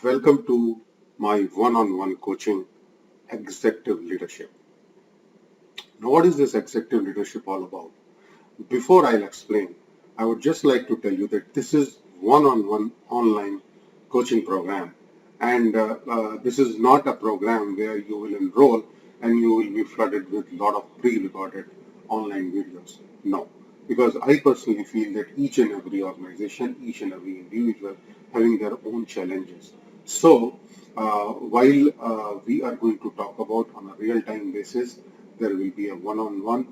Welcome to my one-on-one coaching executive leadership. Now, what is this executive leadership all about? Before I'll explain, I would just like to tell you that this is one-on-one online coaching program, and this is not a program where you will enroll and you will be flooded with a lot of pre-recorded online videos. No, because I personally feel that each and every organization, each and every individual having their own challenges. So, while we are going to talk about on a real-time basis, there will be a one-on-one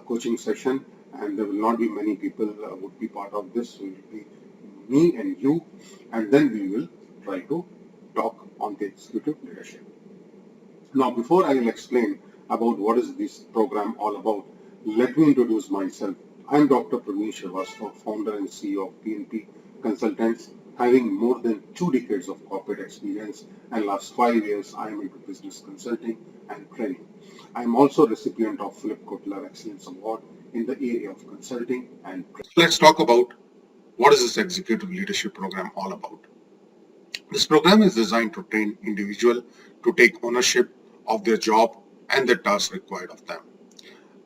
coaching session, and there will not be many people would be part of this. It will be me and you, and then we will try to talk on the executive leadership. Now, before I will explain about what is this program all about, let me introduce myself. I am Dr. Praveen Srivastava, founder and CEO of PNP Consultants, having more than 2 decades of corporate experience, and last 5 years I am into business consulting and training. I am also recipient of Philip Kotler Excellence Award in the area of consulting and training. Let's talk about what is this executive leadership program all about. This program is designed to train individuals to take ownership of their job and the tasks required of them.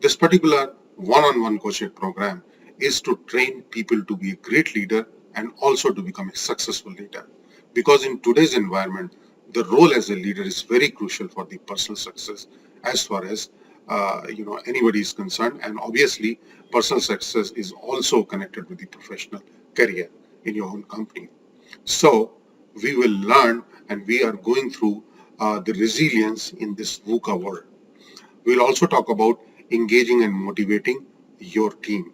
This particular one-on-one coaching program is to train people to be a great leader and also to become a successful leader. Because in today's environment, the role as a leader is very crucial for the personal success as far as anybody is concerned, and obviously personal success is also connected with the professional career in your own company. So we will learn and we are going through the resilience in this VUCA world. We'll also talk about engaging and motivating your team,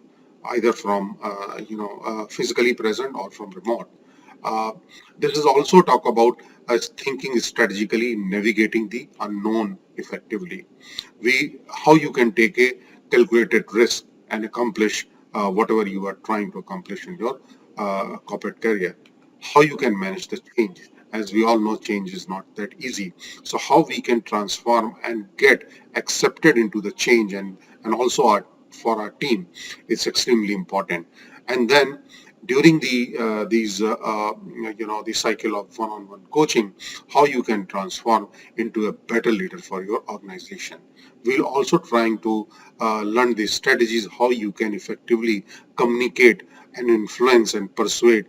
either from physically present or from remote. Uh, this is also talk about us thinking strategically, navigating the unknown effectively. How you can take a calculated risk and accomplish whatever you are trying to accomplish in your corporate career. How you can manage the change. As we all know, change is not that easy. So how we can transform and get accepted into the change, and also for our team, it's extremely important. And then during the cycle of one-on-one coaching, how you can transform into a better leader for your organization. We'll also trying to learn the strategies how you can effectively communicate and influence and persuade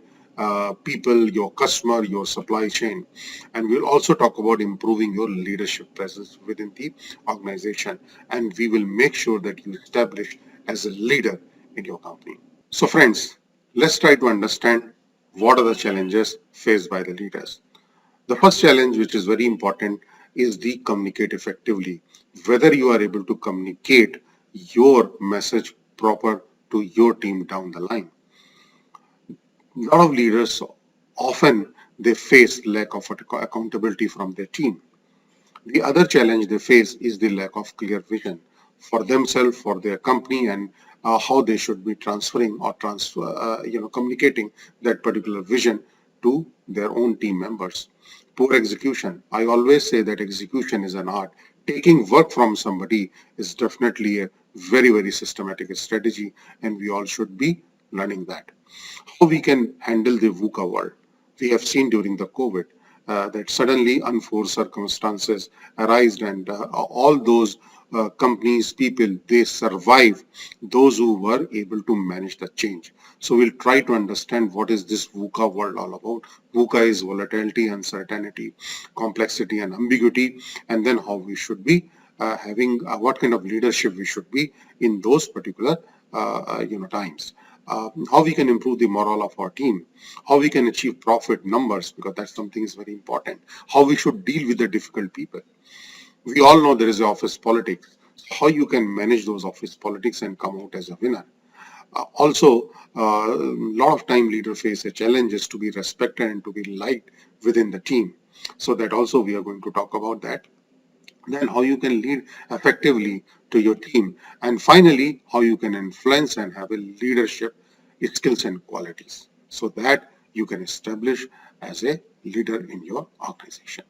people, your customer, your supply chain. And we'll also talk about improving your leadership presence within the organization. And we will make sure that you establish as a leader in your company. So friends, let's try to understand what are the challenges faced by the leaders. The first challenge, which is very important, is the communicate effectively. Whether you are able to communicate your message proper to your team down the line. A lot of leaders often they face lack of accountability from their team. The other challenge they face is the lack of clear vision for themselves, for their company, and how they should be transferring or communicating that particular vision to their own team members. Poor execution. I always say that execution is an art. Taking work from somebody is definitely a very, very systematic strategy, and we all should be learning that. How we can handle the VUCA world. We have seen during the COVID that suddenly unforced circumstances arise, and all those companies, people, they survive, those who were able to manage the change. So we'll try to understand what is this VUCA world all about. VUCA is volatility, uncertainty, complexity, and ambiguity, and then how we should be having what kind of leadership we should be in those particular times. How we can improve the morale of our team, how we can achieve profit numbers, because that's something is very important, how we should deal with the difficult people. We all know there is office politics, how you can manage those office politics and come out as a winner. Also, a lot of time leaders face a challenge is to be respected and to be liked within the team. So that also we are going to talk about that. Then how you can lead effectively to your team, and finally how you can influence and have a leadership skills and qualities so that you can establish as a leader in your organization.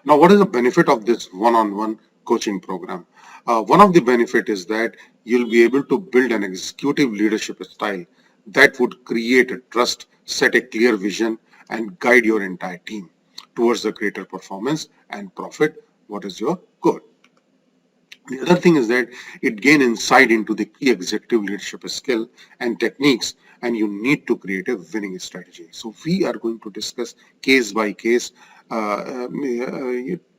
Now, what is the benefit of this one-on-one coaching program? One of the benefit is that you'll be able to build an executive leadership style that would create a trust, set a clear vision, and guide your entire team towards the greater performance and profit. What is your goal? The other thing is that it gain insight into the key executive leadership skill and techniques, and you need to create a winning strategy. So we are going to discuss case by case,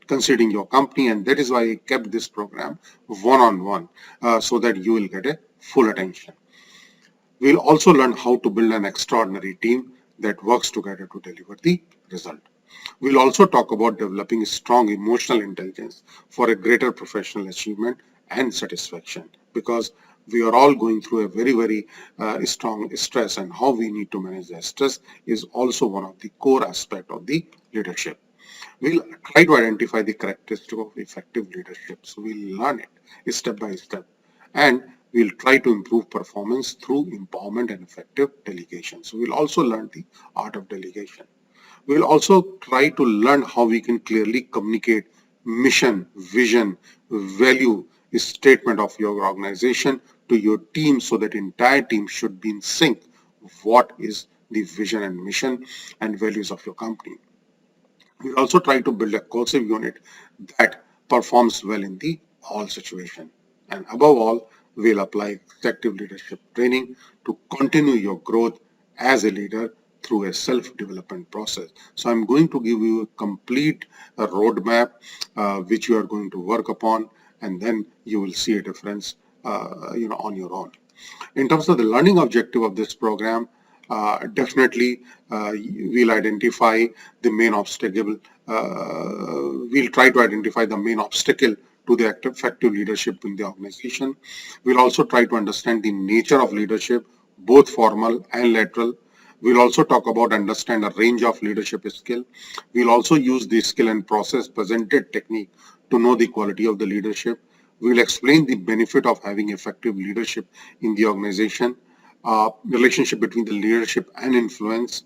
considering your company, and that is why I kept this program one-on-one, so that you will get a full attention. We'll also learn how to build an extraordinary team that works together to deliver the result. We'll also talk about developing strong emotional intelligence for a greater professional achievement and satisfaction, because we are all going through a very strong stress, and how we need to manage that stress is also one of the core aspects of the leadership. We'll try to identify the characteristic of effective leadership. So we'll learn it step by step, and we'll try to improve performance through empowerment and effective delegation. So we'll also learn the art of delegation. We'll also try to learn how we can clearly communicate mission, vision, value statement of your organization to your team, so that entire team should be in sync. What is the vision and mission and values of your company? We'll also try to build a cohesive unit that performs well in the all situation. And above all, we'll apply effective leadership training to continue your growth as a leader through a self-development process. So I'm going to give you a complete roadmap which you are going to work upon, and then you will see a difference on your own. In terms of the learning objective of this program, definitely we'll identify the main obstacle. We'll try to identify the main obstacle to the effective leadership in the organization. We'll also try to understand the nature of leadership, both formal and lateral. We'll also talk about understand a range of leadership skill. We'll also use the skill and process presented technique to know the quality of the leadership. We'll explain the benefit of having effective leadership in the organization, relationship between the leadership and influence,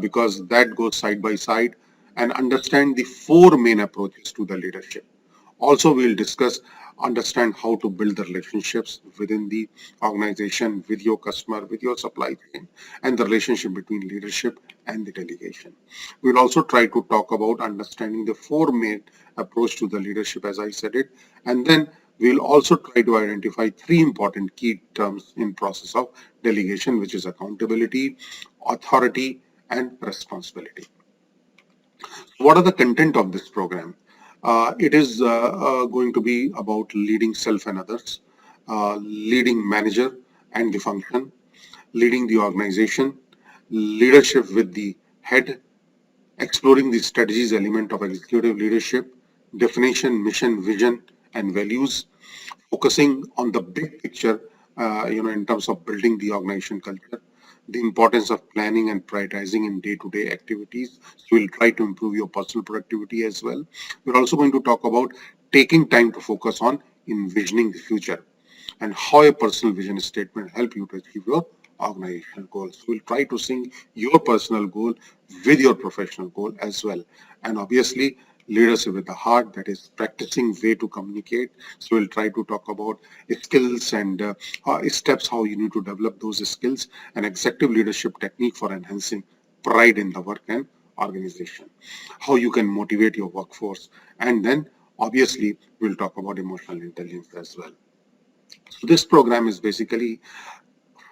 because that goes side by side, and understand the four main approaches to the leadership. Also, we'll discuss, understand how to build the relationships within the organization, with your customer, with your supply chain, and the relationship between leadership and the delegation. We'll also try to talk about understanding the four main approach to the leadership, as I said it, and then we'll also try to identify three important key terms in process of delegation, which is accountability, authority, and responsibility. What are the content of this program? It is going to be about leading self and others, leading manager and the function, leading the organization, leadership with the head, exploring the strategies element of executive leadership, definition, mission, vision, and values, focusing on the big picture, in terms of building the organization culture, the importance of planning and prioritizing in day-to-day activities. So we'll try to improve your personal productivity as well. We're also going to talk about taking time to focus on envisioning the future, and how a personal vision statement help you to achieve your organizational goals. So we'll try to sync your personal goal with your professional goal as well. And obviously, leadership with the heart, that is practicing way to communicate. So we'll try to talk about skills and steps, how you need to develop those skills, and executive leadership technique for enhancing pride in the work and organization, how you can motivate your workforce, and then obviously we'll talk about emotional intelligence as well. So this program is basically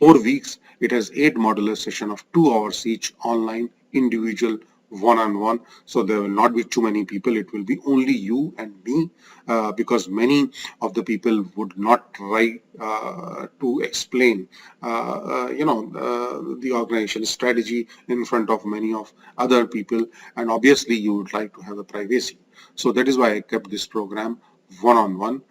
4 weeks. It has 8 modular session of 2 hours each, online, individual, one-on-one. So there will not be too many people. It will be only you and me, because many of the people would not try to explain, the organization strategy in front of many of other people. And obviously you would like to have a privacy. So that is why I kept this program one-on-one,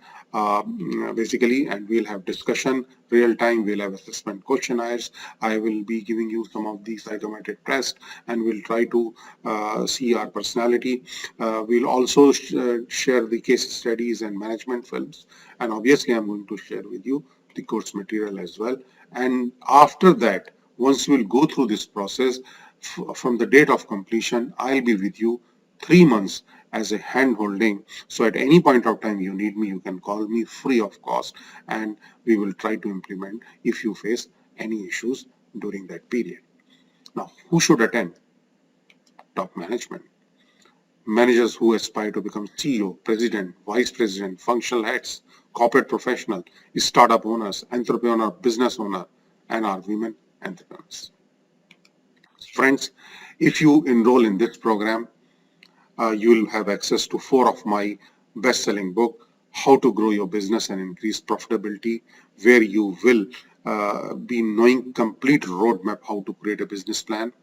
basically, and we'll have discussion real time. We'll have assessment questionnaires. I will be giving you some of these psychometric tests, and we'll try to see our personality. We'll also share the case studies and management films, and obviously I'm going to share with you the course material as well. And after that, once we'll go through this process, from the date of completion, I'll be with you 3 months as a hand holding. So at any point of time you need me, you can call me free of cost, and we will try to implement if you face any issues during that period. Now, who should attend? top management. Managers who aspire to become CEO, president, vice president, functional heads, corporate professional, startup owners, entrepreneur, business owner, and are women entrepreneurs. Friends, if you enroll in this program, you will have access to 4 of my best-selling book, How to Grow Your Business and Increase Profitability, where you will be knowing complete roadmap how to create a business plan.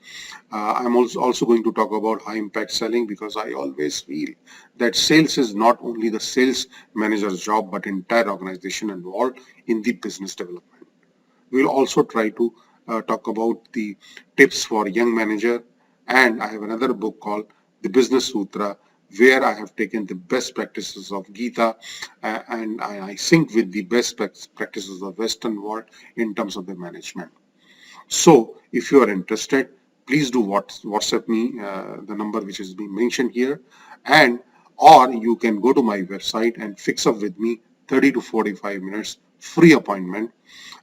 I'm also going to talk about high impact selling, because I always feel that sales is not only the sales manager's job but entire organization involved in the business development. We'll also try to talk about the tips for young manager, and I have another book called The Business Sutra, where I have taken the best practices of Gita and I sync with the best practices of Western world in terms of the management. So if you are interested, please do WhatsApp me the number which is being mentioned here, and or you can go to my website and fix up with me 30 to 45 minutes free appointment.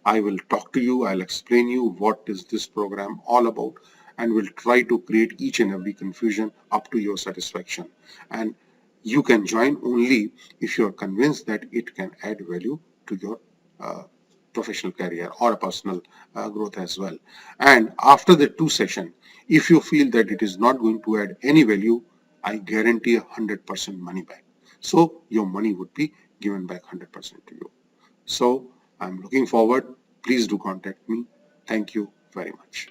I will talk to you, I'll explain you what is this program all about, and will try to create each and every confusion up to your satisfaction. And you can join only if you are convinced that it can add value to your professional career or a personal growth as well. And after the 2 session, if you feel that it is not going to add any value, I guarantee 100% money back. So your money would be given back 100% to you. So I'm looking forward. Please do contact me. Thank you very much.